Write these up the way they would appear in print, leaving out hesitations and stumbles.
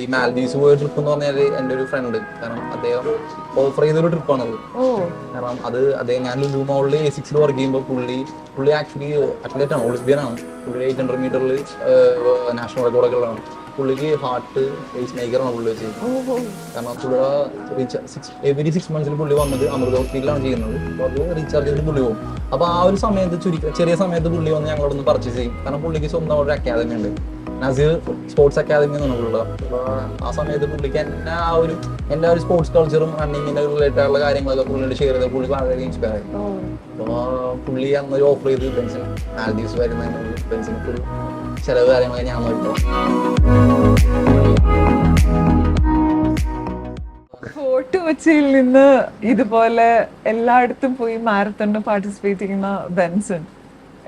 ഈ മാൽദീവ്സ് പോയ ട്രിപ്പ് എന്ന് പറഞ്ഞാൽ എൻ്റെ ഒരു ഫ്രണ്ട്, കാരണം അദ്ദേഹം ഓഫർ ചെയ്തൊരു ട്രിപ്പാണത്. കാരണം അദ്ദേഹം ഞാൻ ലുലു മോളിൽ A6 വർക്ക് ചെയ്യുമ്പോൾ പുള്ളി ആക്ച്വലി അത്ലറ്റ് ആണ്, ഒളിമ്പ്യനാണ്. പുള്ളി 800 മീറ്ററിൽ നാഷണൽ റെക്കോർഡൊക്കെ ഉള്ളതാണ്. പുള്ളിക്ക് ഹാർട്ട് പേസ് മേക്കറാണ് പുള്ളി വെച്ചത്. കാരണം പുള്ളിയുടെ എവരി 6 മന്ത്സിൽ പുള്ളി വന്നത് അമൃത ഹോസ്പിറ്റലാണ് ചെയ്യുന്നത്. അപ്പോൾ അത് റീചാർജ് ചെയ്തിട്ട് പുള്ളി പോകും. അപ്പോൾ ആ ഒരു സമയത്ത് ചെറിയ സമയത്ത് പുള്ളി വന്ന് ഞങ്ങളോട് ഒന്ന് പർച്ചേസ് ചെയ്യും. കാരണം പുള്ളിക്ക് സ്വന്തം ഒരു അക്കാദമി ഉണ്ട്, നസീർ സ്പോർട്സ് അക്കാദമി എന്നാണ് പുള്ളിയുടെ. അപ്പോൾ ആ സമയത്ത് പുള്ളിക്ക് എൻ്റെ ആ ഒരു സ്പോർട്സ് കൾച്ചറും റണ്ണിങ്ങിൻ്റെ റിലേറ്റഡ് ആയിട്ടുള്ള കാര്യങ്ങളൊക്കെ പുള്ളിയോട് ഷെയർ ചെയ്ത് പുള്ളി വളരെ ഇൻസ്പയർ ആയി. അപ്പോൾ പുള്ളി അന്നൊരു ഓഫർ ചെയ്ത് ബെൻസിന് മാൽദീവ്സ് വരുന്നതിന് ബെൻസിന് ഫുൾ ചിലവ് കാര്യങ്ങളൊക്കെ ഞാൻ നോക്കിയോ. ഫോർട്ട് കൊച്ചിയിൽ നിന്ന് ഇതുപോലെ എല്ലായിടത്തും പോയി മാരത്തണിന് പാർട്ടിസിപ്പേറ്റ് ചെയ്യുന്ന ബെൻസൺ,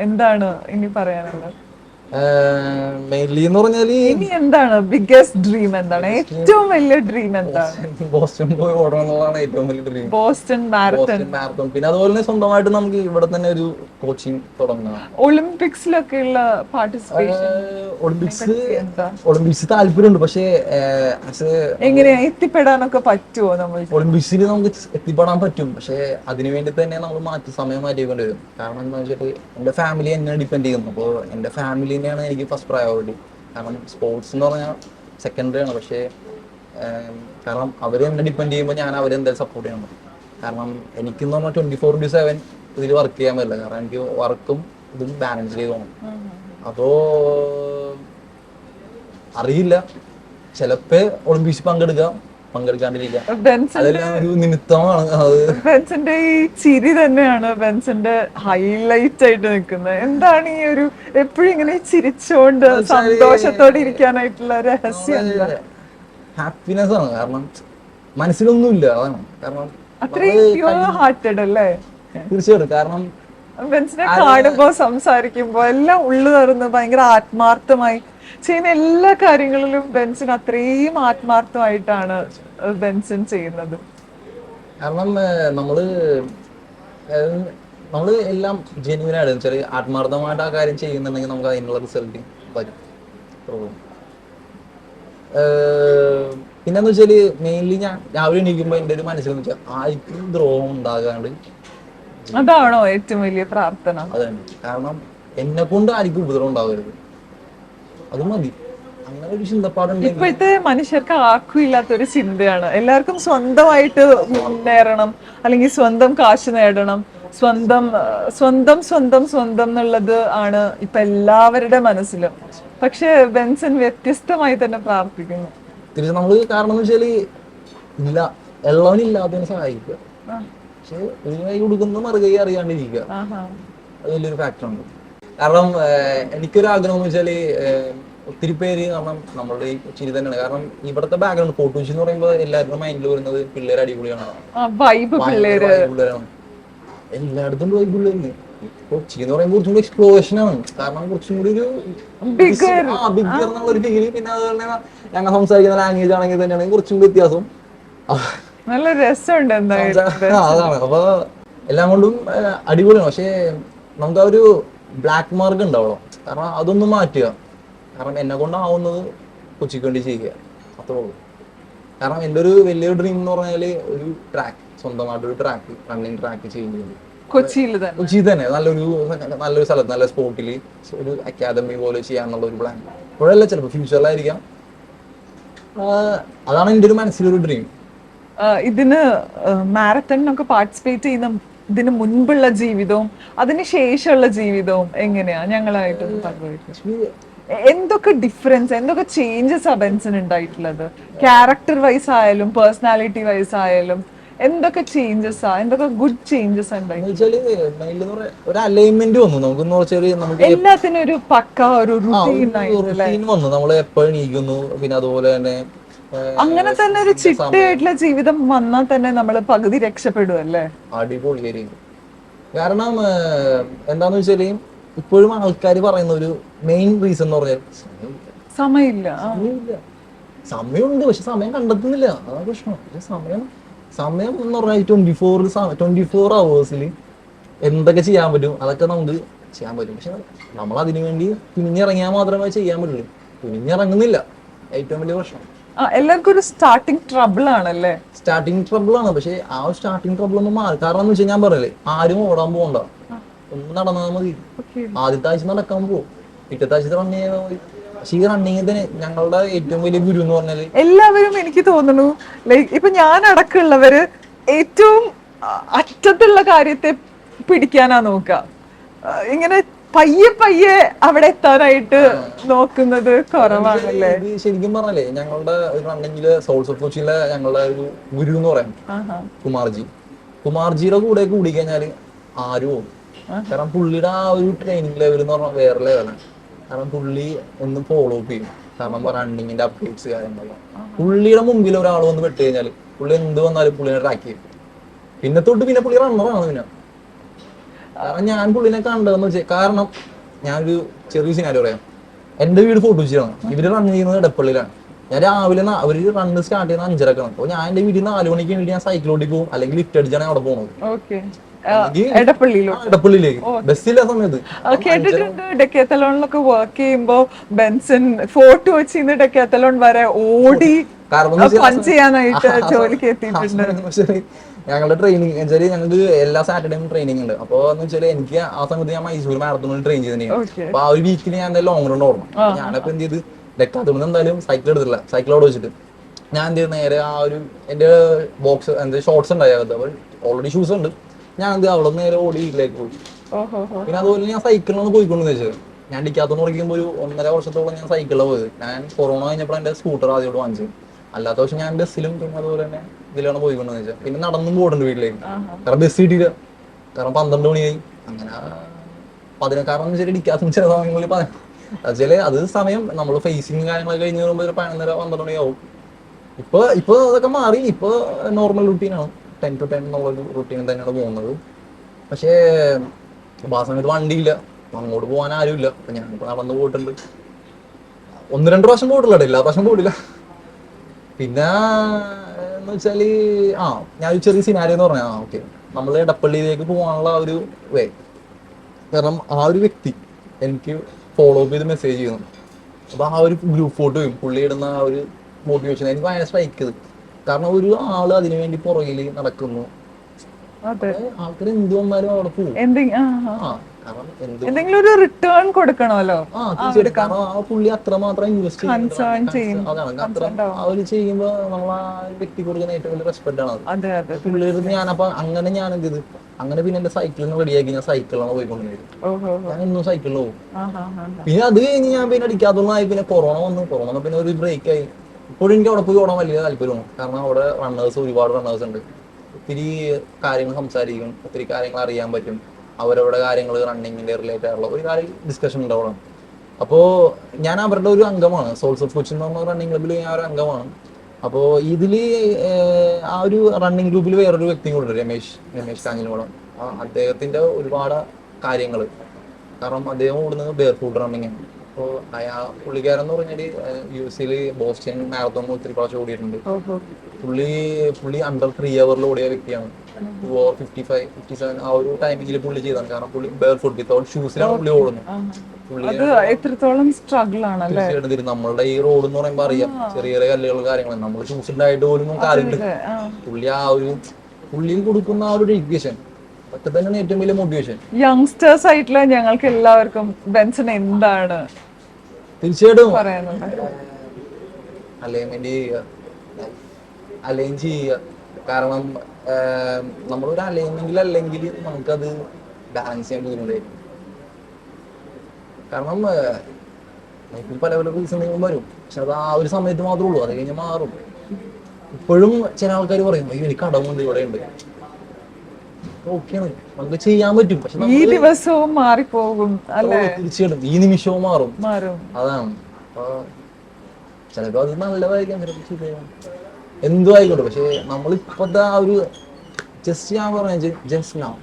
എന്താണ് ഇനി പറയാനുള്ളത്? മെയിൻലി എന്ന് പറഞ്ഞാല് ഇനി എന്താണ് ബിഗ്ഗസ്റ്റ് ഡ്രീം, എന്താണ് ഏറ്റവും വലിയ ഡ്രീം? എന്താണ്? ബോസ്റ്റൺ പോയി ഓടണം എന്നുള്ളതാണ് ഏറ്റവും വലിയ ഡ്രീം. Boston marathon. പിന്നെ അതുപോലെ തന്നെ സ്വന്തമായിട്ട് നമുക്ക് ഇവിടെ തന്നെ ഒരു കോച്ചിങ് തുടങ്ങണം. ഒളിമ്പിക്സിലൊക്കെ ഉള്ള പാർട്ടിസിപ്പേഷൻ, ഒളിമ്പിക്സ് താല്പര്യമുണ്ട്. പക്ഷേ എങ്ങനെയാ എത്തിപ്പെടാനൊക്കെ പറ്റുമോ? നമ്മൾ ഒളിമ്പിക്സിൽ നമുക്ക് എത്തിപ്പെടാൻ പറ്റും, പക്ഷെ അതിനു വേണ്ടി തന്നെ നമ്മൾ സമയം മാറ്റിക്കൊണ്ട് വരും. കാരണം എന്താ വെച്ചിട്ട് എന്റെ ഫാമിലി എന്നെ ഡിപ്പെൻഡ് ചെയ്യുന്നു. അപ്പോൾ എന്റെ ഫാമിലി തന്നെയാണ് എനിക്ക് ഫസ്റ്റ് പ്രയോറിറ്റി. കാരണം സ്പോർട്സ് എന്ന് പറഞ്ഞാൽ സെക്കൻഡറി ആണ്. പക്ഷേ കാരണം അവർ എന്നെ ഡിപ്പെൻഡ് ചെയ്യുമ്പോൾ ഞാൻ അവരെന്തായാലും സപ്പോർട്ട് ചെയ്യണം. കാരണം എനിക്കെന്ന് പറഞ്ഞാൽ 24/7 ഇതിൽ വർക്ക് ചെയ്യാൻ പറ്റില്ല. കാരണം എനിക്ക് വർക്കും ഇതും ബാലൻസ് ചെയ്ത് പോകണം. അപ്പോൾ അറിയില്ല, ചിലപ്പോ ഒളിമ്പിക്സ് പങ്കെടുക്കാണ്ടിരിക്കുക, അതെല്ലാം ഒരു നിമിത്തമാണ്. ബെൻസന്റെ ഈ ചിരി തന്നെയാണ് ബെൻസന്റെ ഹൈലൈറ്റ് ആയിട്ട് നിൽക്കുന്നത്. എന്താണ് ഈ ഒരു എപ്പോഴും ഇങ്ങനെ ചിരിച്ചോണ്ട് സന്തോഷത്തോടെ ഇരിക്കാനായിട്ടുള്ള രഹസ്യം? ഹാപ്പിനെസ് ആണ്. കാരണം മനസ്സിലൊന്നുമില്ല, അതാണ് കാരണം. അത്രയും പ്യുവർ ഹാർട്ടഡ് അല്ലേ? തീർച്ചയായിട്ടും. കാരണം ബെൻസിനെ കാണുമ്പോ സംസാരിക്കുമ്പോ എല്ലാം ഉള്ളു തുറന്ന് ഭയങ്കര ആത്മാർത്ഥമായി ചെയ്യുന്ന എല്ലാ കാര്യങ്ങളിലും ബെൻസിന് അത്രയും ആത്മാർത്ഥമായിട്ടാണ് ബെൻസൺ ചെയ്യുന്നത്. കാരണം നമ്മള് എല്ലാം ജെന്യൂനായിട്ട് വെച്ചാൽ ആത്മാർത്ഥമായിട്ട് ആ കാര്യം ചെയ്യുന്നുണ്ടെങ്കിൽ നമുക്ക് അതിനുള്ള റിസൾട്ട് വരും. പിന്നെന്ന് വെച്ചാല് മെയിൻലി ഞാൻ രാവിലെ എണീക്കുമ്പോ എന്റെ ഒരു മനസ്സിലെന്ന് വെച്ചാൽ ആർക്കും ദ്രോഹം ഉണ്ടാകാണ്ട്, അതാണോ ഏറ്റവും വലിയ പ്രാർത്ഥന? അതാണ്. കാരണം എന്നെ കൊണ്ട് ആർക്കും ഉപദ്രവം ഉണ്ടാവരുത്, അത് മതി. അങ്ങനെ ഒരു ചിന്തപ്പാടുണ്ട്. ഇപ്പോഴത്തെ മനുഷ്യർക്ക് ആർക്കും ഇല്ലാത്തൊരു ചിന്തയാണ്. എല്ലാവർക്കും സ്വന്തമായിട്ട് മുന്നേറണം, അല്ലെങ്കിൽ സ്വന്തം കാശ് നേടണം, സ്വന്തം സ്വന്തം സ്വന്തം സ്വന്തം എന്നുള്ളത് ആണ് ഇപ്പൊ എല്ലാവരുടെ മനസ്സിലും. പക്ഷെ ബെൻസൺ വ്യത്യസ്തമായി തന്നെ പ്രാർത്ഥിക്കുന്നു. തിരിച്ച് നമ്മള് കാരണം എന്ന് വെച്ചാല് ഉള്ളവനില്ലാത്തതിനെ സഹായിക്കുക. പക്ഷെ ഒരു കൈ കൊടുക്കുന്ന മറുകൈ അറിയാണ്ടിരിക്കുക, അത് വലിയൊരു ഫാക്ടറുണ്ട്. കാരണം എനിക്കൊരു ആഗ്രഹം എന്ന് വെച്ചാല് ഒത്തിരി പേര്, കാരണം നമ്മളുടെ ഈ കൊച്ചിയിൽ തന്നെയാണ്. കാരണം ഇവിടുത്തെ ബാക്ക്ഗ്രൗണ്ട് ഫോർട്ട് കൊച്ചി എന്ന് പറയുമ്പോൾ എല്ലാവരുടെ മൈൻഡിൽ വരുന്നത് പിള്ളേർ അടിപൊളിയാണ്, പിള്ളേരാണ്. എല്ലായിടത്തും പോയി പിള്ളേര്. കൊച്ചി എന്ന് പറയുമ്പോൾ കുറച്ചും കൂടി എക്സ്പ്ലോറേഷൻ ആണ്. കാരണം കുറച്ചും കൂടി ഒരു ബിഗർ എന്നുള്ള ഒരു ഫീല്. പിന്നെ അതുപോലെ ഞങ്ങൾ സംസാരിക്കുന്ന ലാംഗ്വേജ് ആണെങ്കിൽ തന്നെയാണെങ്കിൽ കുറച്ചും കൂടി വ്യത്യാസം. നല്ല രസമുണ്ട് അതാണ്. അപ്പൊ എല്ലാം കൊണ്ടും അടിപൊളിയാണ്. പക്ഷെ നമുക്ക് ആ ഒരു ബ്ലാക്ക് മാർക്ക് ഉണ്ടാവണം. കാരണം അതൊന്നും മാറ്റുക. കാരണം എന്നെ കൊണ്ടാവുന്നത് കൊച്ചിക്ക് വേണ്ടി ചെയ്യുക, അത്രേ ഉള്ളൂ. കാരണം എൻ്റെ ഒരു വലിയൊരു ഡ്രീം എന്ന് പറഞ്ഞാല് ഒരു ട്രാക്ക്, സ്വന്തമായിട്ടൊരു ട്രാക്ക്, റണ്ണിങ് ട്രാക്ക് ചെയ്യുന്നത് കൊച്ചിയിൽ തന്നെ നല്ലൊരു സ്ഥലത്ത്, നല്ല സ്പോട്ടിൽ ഒരു അക്കാദമി പോലെ ചെയ്യാന്നുള്ള ഒരു പ്ലാൻ. ഇപ്പോഴല്ല, ചിലപ്പോൾ ഫ്യൂച്ചറിലായിരിക്കാം. അതാണ് എൻ്റെ ഒരു മനസ്സിലൊരു ഡ്രീം. ഇതിന് മാരത്തണിനൊക്കെ പാർട്ടിസിപ്പേറ്റ് ചെയ്യുന്ന ഇതിന് മുൻപുള്ള ജീവിതവും അതിന് ശേഷമുള്ള ജീവിതവും എങ്ങനെയാ ഞങ്ങളായിട്ട് പങ്കുവയ്ക്കും? എന്തൊക്കെ ഡിഫറൻസ്, എന്തൊക്കെ ചേഞ്ചസ് ആ ബെൻസൺ ഉണ്ടായിട്ടുള്ളത്? ക്യാരക്ടർ വൈസ് ആയാലും പേഴ്സണാലിറ്റി വൈസ് ആയാലും എന്തൊക്കെ ചേഞ്ചസ് എന്തൊക്കെ ഗുഡ് ചേഞ്ചസ് ഒരു അലൈൻമെന്റ് വന്നു നമുക്ക്. എല്ലാത്തിനും ഒരു പക്ക ഒരു റുട്ടീൻ വന്നു. നമ്മൾ എപ്പോഴും എണീക്കുന്നു. പിന്നെ അതുപോലെ തന്നെ അങ്ങനെ തന്നെ ഒരു ചിട്ടയായിട്ടുള്ള ജീവിതം വന്നാൽ തന്നെ നമ്മൾ പകുതി രക്ഷപ്പെടും അല്ലേ? അടിപൊളിയായിരിക്കും. കാരണം എന്താന്ന് വെച്ചാല് ഇപ്പോഴും ആൾക്കാർ പറയുന്ന ഒരു മെയിൻ റീസൺ എന്ന് പറഞ്ഞാൽ സമയമില്ല. സമയമുണ്ട്, പക്ഷെ സമയം കണ്ടെത്തുന്നില്ല, അതാണ് പ്രശ്നം. പക്ഷെ സമയം എന്ന് പറഞ്ഞാൽ 24 hours എന്തൊക്കെ ചെയ്യാൻ പറ്റും അതൊക്കെ നമുക്ക് ചെയ്യാൻ പറ്റും. പക്ഷെ നമ്മൾ അതിനു വേണ്ടി തുനിഞ്ഞിറങ്ങിയാൽ മാത്രമേ ചെയ്യാൻ പറ്റുള്ളൂ. തുനിഞ്ഞിറങ്ങുന്നില്ല. ഏറ്റവും വലിയ പ്രശ്നം. എല്ലാവർക്കും ഒരു സ്റ്റാർട്ടിങ് ട്രബിൾ ആണല്ലേ? സ്റ്റാർട്ടിങ് ട്രബിൾ ആണ്. പക്ഷെ ആ ഒരു സ്റ്റാർട്ടിങ് ട്രബിൾ ഒന്നും മാറി. കാരണം എന്ന് വെച്ചാൽ ഞാൻ പറയല്ലേ, ആരും ഓടാൻ പോകണ്ട, ഒന്ന് നടന്നാൽ മതി. ആദ്യത്തെ ആഴ്ച നടക്കാൻ പോകും, പിറ്റത്തെ ആഴ്ച റൺ ചെയ്യാൻ മതി. പക്ഷെ ഈ റണ്ണിങ് തന്നെ ഞങ്ങളുടെ ഏറ്റവും വലിയ ഗുരു എന്ന് പറഞ്ഞാല് എല്ലാവരും എനിക്ക് തോന്നുന്നു ലൈക്ക് ഇപ്പൊ ഞാൻ അടക്കമുള്ളവര് ഏറ്റവും അറ്റത്തുള്ള കാര്യത്തെ പിടിക്കാനാ നോക്കുക. ഇങ്ങനെ പയ്യെ പയ്യെ അവിടെ എത്താനായിട്ട് നോക്കുന്നത് കുറവാണല്ലേ? ഇത് ശരിക്കും പറഞ്ഞാലേ ഞങ്ങളുടെ ഒരു റണ്ണിങ്ങില് സോൾസ് ഓഫ് കൊച്ചിയിലെ ഞങ്ങളുടെ ഒരു ഗുരു എന്ന് പറയാം കുമാർജിയുടെ കൂടെ കൂടി കഴിഞ്ഞാല് ആരും പോകും. കാരണം പുള്ളിയുടെ ആ ഒരു ട്രെയിനിങ് ലെവൽ എന്ന് പറഞ്ഞാൽ വേറെ ലെവലാണ്. കാരണം പുള്ളി ഒന്ന് ഫോളോ അപ്പ് ചെയ്യും. കാരണം റണ്ണിങ്ങിന്റെ അപ്ഡേറ്റ്സ് കാര്യങ്ങളെല്ലാം പുള്ളിയുടെ മുമ്പിൽ ഒരാൾ വന്ന് പെട്ട് കഴിഞ്ഞാൽ പുള്ളി എന്ത് വന്നാലും പുള്ളിനെ ട്രാക്ക് ചെയ്യും. പിന്നെ തൊട്ട് പിന്നെ പുള്ളി റണ്ണറാണ്. പിന്നെ കാരണം ഞാൻ പുള്ളിനെ കണ്ടതെന്ന് വെച്ചാൽ, കാരണം ഞാനൊരു ചെറിയ സിനാരി പറയാം. എന്റെ വീട് ഫോർട്ട് കൊച്ചിയിലാണ്, ഇവര് റൺ ചെയ്യുന്നത് എടപ്പള്ളിയിലാണ്. ഞാൻ രാവിലെ അവര് റണ്ണ് സ്റ്റാർട്ട് ചെയ്യുന്ന 5:30 അപ്പോൾ ഞാൻ എന്റെ വീട്ടിൽ 4 മണിക്ക് വേണ്ടി ഞാൻ സൈക്കിളോട്ടി പോകും, അല്ലെങ്കിൽ ലിഫ്റ്റ് അടിച്ചാണ് അവിടെ പോകുന്നത്. എടപ്പള്ളിയിലേക്ക് ബസ്സില്ല സമയത്ത്. കേട്ടിട്ടുണ്ട് ഡെക്കാത്തലോണിലൊക്കെ വർക്ക് ചെയ്യുമ്പോ ബെൻസൺ ഫോർട്ട് കൊച്ചിന്ന് ഡെക്കാത്തലോൺ വരെ ഓടി പഞ്ച് ചെയ്യാനായിട്ട് ജോലിക്ക് എത്തിയിട്ടുണ്ട്. ഞങ്ങളുടെ ട്രെയിനിങ് വെച്ചാൽ ഞങ്ങൾക്ക് എല്ലാ സാറ്റർഡേയും ട്രെയിനിങ് ഉണ്ട്. അപ്പൊ എന്ന് വെച്ചാൽ എനിക്ക് ആ സമയത്ത് ഞാൻ മൈസൂർ മാരത്തോണിൽ ട്രെയിൻ ചെയ്തിട്ടുണ്ടെങ്കിൽ അപ്പൊ ആ ഒരു വീക്കിൽ ഞാൻ എന്തായാലും ലോങ് റൺ ഓടണം. ഞാനപ്പോ എന്ത് ചെയ്ത് ഡെക്കാത്തലോൺ എന്തായാലും സൈക്കിൾ എടുത്തില്ല, സൈക്കിൾ അവിടെ വെച്ചിട്ട് ഞാൻ എന്ത് ചെയ്ത് നേരെ ആ ഒരു എന്റെ ബോക്സ് എന്താ ഷോർട്സ് ഉണ്ടായത്, ഓൾറെഡി ഷൂസ് ഉണ്ട്. ഞാൻ എന്ത് അവിടെ നേരെ ഓടി വീട്ടിലേക്ക് പോയി. പിന്നെ അതുപോലെ ഞാൻ സൈക്കിളിലാണ് പോയിക്കൊണ്ടെന്ന് വെച്ചത്. ഞാൻ ഡിക്കാത്തോന്ന് പഠിക്കുമ്പോൾ ഒരു 1.5 വർഷത്തോളം ഞാൻ സൈക്കിളിലാണ് പോയത്. ഞാൻ കൊറോണ കഴിഞ്ഞപ്പോൾ എന്റെ സ്കൂട്ടർ ആദ്യമായിട്ട് വാങ്ങിച്ചത്. അല്ലാത്ത പക്ഷെ ഞാൻ ബസ്സിലും പിന്നെ അതുപോലെ തന്നെ ഇതിലാണ് പോയിക്കൊണ്ടെന്ന് വെച്ചാൽ. പിന്നെ നടന്നും പോയിട്ടുണ്ട് വീട്ടിലേക്ക്, കാരണം ബസ് കിട്ടിയില്ല. കാരണം 12 മണിയായി. അങ്ങനെ കാരണം വെച്ചാൽ ഡിക്കാത്തും ചില സമയങ്ങളിൽ വെച്ചാല് അത് സമയം നമ്മൾ ഫേസിങ് കാര്യങ്ങളൊക്കെ കഴിഞ്ഞ് വരുമ്പോൾ 11:30 12 മണിയാവും. ഇപ്പൊ അതൊക്കെ മാറി. ഇപ്പൊ നോർമൽ റുട്ടീനാണ്, 10 to 10 എന്നുള്ളൊരു റുട്ടീൻ തന്നെയാണ് പോകുന്നത്. പക്ഷേ ആ സമയത്ത് വണ്ടിയില്ല, അങ്ങോട്ട് പോകാൻ ആരുമില്ല. അപ്പൊ ഞാനിപ്പോ നടന്നു പോയിട്ടുണ്ട്. 1-2 പ്രാവശ്യം പോയിട്ടില്ല, എല്ലാ പ്രാവശ്യം പോയിട്ടില്ല. പിന്നെ എന്ന് വെച്ചാല് ഞാനൊരു ചെറിയ സിനാരി എന്ന് പറഞ്ഞാൽ ഓക്കെ, നമ്മൾ എടപ്പള്ളിയിലേക്ക് പോകാനുള്ള ഒരു വേ. കാരണം ആ ഒരു വ്യക്തി എനിക്ക് ഫോളോ അപ്പ് ചെയ്ത് മെസ്സേജ് ചെയ്യുന്നു. അപ്പൊ ആ ഒരു ഗ്രൂപ്പ് ഫോട്ടോയും പുള്ളി ഇടുന്ന ആ ഒരു മോട്ടിവേഷൻ എനിക്ക് ഭയങ്കര സ്ട്രൈക്ക് ചെയ്ത്. കാരണം ഒരു ആള് അതിനു വേണ്ടി പുറകിൽ നടക്കുന്നു. ആൾക്കാർ എന്ത് വന്നാലും അവിടെ പോകും. എന്തെങ്കിലും ഒരു റിട്ടേൺ കൊടുക്കണമല്ലോ. കാരണം ആ പുള്ളി അത്രമാത്രം ഇൻവെസ്റ്റ് അവര് ചെയ്യുമ്പോ നമ്മൾ ആ വ്യക്തി കൊടുക്കുന്ന ഏറ്റവും വലിയ റെസ്പെക്ട് ആണ്. പുള്ളിയുടെ ഞാനപ്പോ അങ്ങനെ ഞാൻ എന്ത് ചെയ്ത് അങ്ങനെ പിന്നെ എന്റെ സൈക്കിളിന് റെഡിയാക്കി ഞാൻ സൈക്കിളാണ് പോയിക്കൊണ്ടിരുന്നത്. ഞാൻ ഇന്നും സൈക്കിളിൽ പോകും. പിന്നെ അത് കഴിഞ്ഞ് ഞാൻ പിന്നെ അടിക്കാത്തതായി. പിന്നെ കൊറോണ വന്നു പിന്നെ ഒരു ബ്രേക്ക് ആയി. ഇപ്പോഴും എനിക്ക് അവിടെ പോയി ഓടാൻ വലിയ താല്പര്യമാണ്. കാരണം അവിടെ ഒരുപാട് റണ്ണേഴ്സ് ഉണ്ട്. ഒത്തിരി കാര്യങ്ങൾ സംസാരിക്കും, ഒത്തിരി കാര്യങ്ങൾ അറിയാൻ പറ്റും. അവരവരുടെ കാര്യങ്ങൾ റണ്ണിങ്ങിന്റെ റിലേറ്റഡ് ആയിട്ടുള്ള ഒരു കാര്യം ഡിസ്കഷൻ ഉണ്ടാവണം. അപ്പോൾ ഞാൻ അവരുടെ ഒരു അംഗമാണ്. സോൾസ് ഓഫ് കൊച്ചി എന്ന് പറഞ്ഞ റണ്ണിങ് ക്ലബിൽ ഞാൻ ഒരു അംഗമാണ്. അപ്പോൾ ഇതില് ആ ഒരു റണ്ണിങ് ഗ്രൂപ്പിൽ വേറൊരു വ്യക്തിയും കൂടെ ഉണ്ട്, രമേശ് കാഞ്ഞിലോളം. അദ്ദേഹത്തിന്റെ ഒരുപാട് കാര്യങ്ങൾ, കാരണം അദ്ദേഹം ഓടുന്നത് ബെയർ ഫുഡ് റണ്ണിങ് ആണ്. അപ്പോൾ പുള്ളിക്കാരൻ എന്ന് പറഞ്ഞാല് US ബോസ്റ്റൺ മാരത്തോൺ ഒത്തിരി പ്രാവശ്യം ഓടിയിട്ടുണ്ട്. പുള്ളി അണ്ടർ 3 hours ഓടിയ വ്യക്തിയാണ്. 2:55-57 ആ ഒരു ടൈമിങ്ങിൽ പുള്ളി ചെയ്താണ്. കാരണം പുള്ളി ബെയർ ഫുഡ് വിത്തൗട്ട് ഷൂസിലാണ് പുള്ളി ഓടുന്നത്. എത്രത്തോളം സ്ട്രഗിൾ ആണല്ലേ നമ്മളുടെ ഈ റോഡ് എന്ന് പറയുമ്പോൾ അറിയാം, ചെറിയ ചെറിയ കല്ലുകൾ കാര്യങ്ങൾ നമ്മൾ ഷൂസ് ഉണ്ടായിട്ട് പോലും കാര്യമുണ്ട്. പുള്ളിയിൽ കൊടുക്കുന്ന ആ ഒരു ഡെഡിക്കേഷൻ ഒക്കെ തന്നെയാണ് ഏറ്റവും വലിയ മോട്ടിവേഷൻ. യങ്സ്റ്റേഴ്സ് ആയിട്ടുള്ള ഞങ്ങൾക്ക് എല്ലാവർക്കും ബെൻസൺ എന്താണ് തീർച്ചയായിട്ടും അലൈൻ ചെയ്യുക. കാരണം നമ്മളൊരു അലൈൻമെന്റിൽ അല്ലെങ്കിൽ നമുക്കത് ബാലൻസ് ചെയ്യാൻ ബുദ്ധിമുട്ടായിരിക്കും. കാരണം ലൈഫിൽ പല റീസണുകളും വരും. പക്ഷെ അത് ആ ഒരു സമയത്ത് മാത്രമേ ഉള്ളൂ, അത് കഴിഞ്ഞാൽ മാറും. ഇപ്പോഴും ചില ആൾക്കാർ പറയും എനിക്ക് കടമുണ്ട്, ഇവിടെ ഉണ്ട്. ഓക്കെയാണ്, നമുക്ക് ചെയ്യാൻ പറ്റും. പക്ഷെ ഈ ദിവസവും മാറിപ്പോകും അല്ലേ? തീർച്ചയായിട്ടും ഈ നിമിഷവും മാറും. അതാണ് ചിലപ്പോ അത് നല്ലതായിരിക്കാം, എന്തും ആയിക്കോട്ടെ. പക്ഷെ നമ്മളിപ്പോഴത്തെ ആ ഒരു ജസ്റ്റ് ഞാൻ പറഞ്ഞ ജസ്റ്റ് നൗ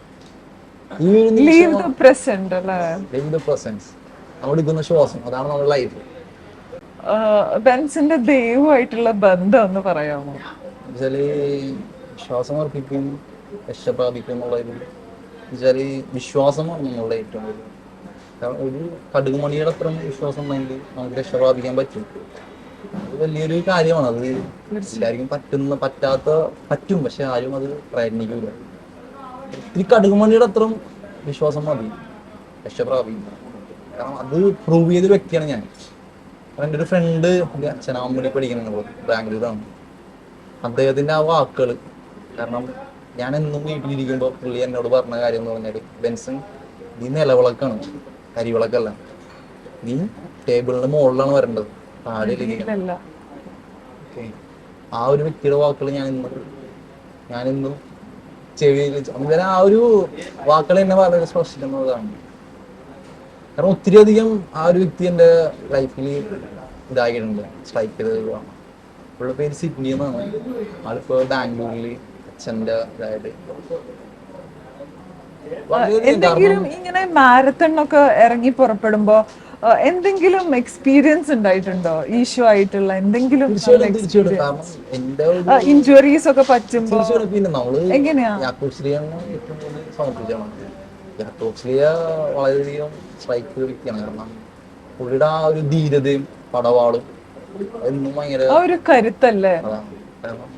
നമ്മളെടുക്കുന്ന ശ്വാസം, അതാണ് നമ്മുടെ ലൈഫ്. ബെൻസിന്റെ ദൈവമായിട്ടുള്ള ബന്ധം ഒന്ന് പറയാമോ? എന്നുവെച്ചാല് വിശ്വാസം അർപ്പിക്കും, രക്ഷപ്രാപിക്കും എന്നുള്ളൊരു എന്നുവെച്ചാല് വിശ്വാസമാണ് നമ്മളുടെ ഏറ്റവും വലിയ. കാരണം ഒരു കടുകുമണിയുടെ അത്ര വിശ്വാസം ഉണ്ടെങ്കിൽ നമുക്ക് രക്ഷപ്രാപിക്കാൻ പറ്റും. അത് വലിയൊരു കാര്യമാണ്. അത് എല്ലാവർക്കും പറ്റും, പക്ഷെ ആരും അത് പ്രയത്നിക്കില്ല. ഇത്തിരി കടുകുമണിയുടെ അത്രയും വിശ്വാസം മതി രക്ഷപ്രാപിക്കും. കാരണം അത് പ്രൂവ് ചെയ്തൊരു വ്യക്തിയാണ് ഞാൻ. എൻ്റെ ഒരു ഫ്രണ്ട് അച്ഛനാമൂലി പഠിക്കുന്നത് ബാംഗ്ലൂരാണ്. അദ്ദേഹത്തിന്റെ ആ വാക്കുകൾ, കാരണം ഞാൻ എന്നും വീട്ടിലിരിക്കുമ്പോൾ പുള്ളി എന്നോട് പറഞ്ഞ കാര്യം എന്ന് പറഞ്ഞാൽ, ബെൻസൺ നീ നിലവിളക്കാണ്, കരിവിളക്കല്ല. നീ ടേബിളിന്റെ മുകളിലാണ് വരേണ്ടത്, താഴെ ഇല്ലല്ല. ആ ഒരു വ്യക്തിയുടെ വാക്കുകൾ ഞാനിന്നും ചെവിയിൽ അങ്ങനെ ആ ഒരു വാക്കുകൾ എന്നെ വളരെ സ്പർശിക്കുന്നതാണ്. കാരണം ഒത്തിരി അധികം ആ ഒരു വ്യക്തി എൻ്റെ ലൈഫിൽ ഇതായിട്ടുണ്ട്, സ്ട്രൈക്ക് ചെയ്തതാണ്. അവളുടെ പേര് സിഡ്നി എന്നാണ്. ആളിപ്പോ ബാംഗ്ലൂരിൽ അച്ഛൻ്റെ ഇതായിട്ട് എന്തെങ്കിലും ഇങ്ങനെ മാരത്തണിനൊക്കെ ഇറങ്ങി പുറപ്പെടുമ്പോ എന്തെങ്കിലും എക്സ്പീരിയൻസ് ഉണ്ടായിട്ടുണ്ടോ ഈശോ ആയിട്ടുള്ള എന്തെങ്കിലും തീർച്ചയായിട്ടും. കാരണം എൻ്റെ ഒരു ഇഞ്ചുറീസ് ഒക്കെ പറ്റുമ്പോ പിന്നെ നമ്മള് എങ്ങനെയാ? യാക്കോബ്സ്ലിയാണ് ഏറ്റവും കൂടുതൽ സമർപ്പിച്ചാണ്. യാക്കോബ്സ്ലിയ വളരെയധികം സ്ട്രൈക്ക് ചെയ്ത വ്യക്തിയാണ്. കാരണം പുള്ളിയുടെ ആ ഒരു ധീരതയും പടവാളും എന്നും ഭയങ്കര ആ ഒരു കരുത്തല്ലേ. അതാണ്. കാരണം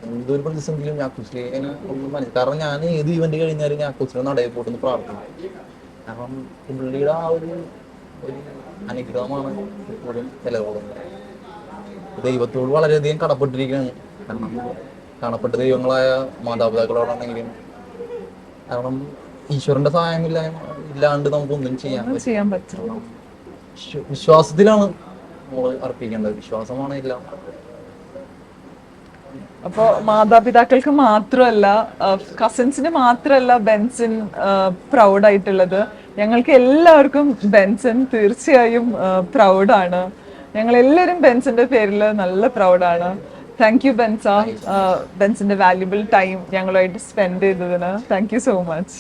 എന്തൊരു പ്രതിസന്ധിയിലും യാക്കോബ്സ്ലിയനെ ഒന്നും കാരണം ഞാൻ ഏത് ഇവന്റ് കഴിഞ്ഞാലും യാക്കോബ്സ്ലിയ നടയിൽ പോയിട്ടൊന്ന് പ്രാർത്ഥിക്കും. കാരണം പുള്ളിയുടെ ആ ഒരു അനുഗ്രഹമാണ് ഇപ്പോഴും നിലകൊള്ളുന്നത്. ദൈവത്തോട് വളരെയധികം കടപ്പെട്ടിരിക്കുകയാണ്. കാരണം കാണപ്പെട്ട ദൈവങ്ങളായ മാതാപിതാക്കളോടാണെങ്കിലും, കാരണം ഈശ്വരന്റെ സഹായം ഇല്ലാണ്ട് നമുക്കൊന്നും ചെയ്യാൻ പറ്റില്ല. വിശ്വാസത്തിലാണ് നമ്മൾ അർപ്പിക്കേണ്ടത്. വിശ്വാസമാണ് എല്ലാം. അപ്പോ മാതാപിതാക്കൾക്ക് മാത്രമല്ല, കസിൻസിന് മാത്രമല്ല ബെൻസൺ പ്രൗഡ് ആയിട്ടുള്ളത്, ഞങ്ങൾക്ക് എല്ലാവർക്കും ബെൻസൺ തീർച്ചയായും പ്രൗഡാണ്. ഞങ്ങൾ എല്ലാവരും ബെൻസന്റെ പേരിൽ നല്ല പ്രൗഡാണ്. താങ്ക് യു ബെൻസ, ബെൻസന്റെ വാല്യുബിൾ ടൈം ഞങ്ങളുമായിട്ട് സ്പെൻഡ് ചെയ്തതിന് താങ്ക് യു സോ മച്ച്.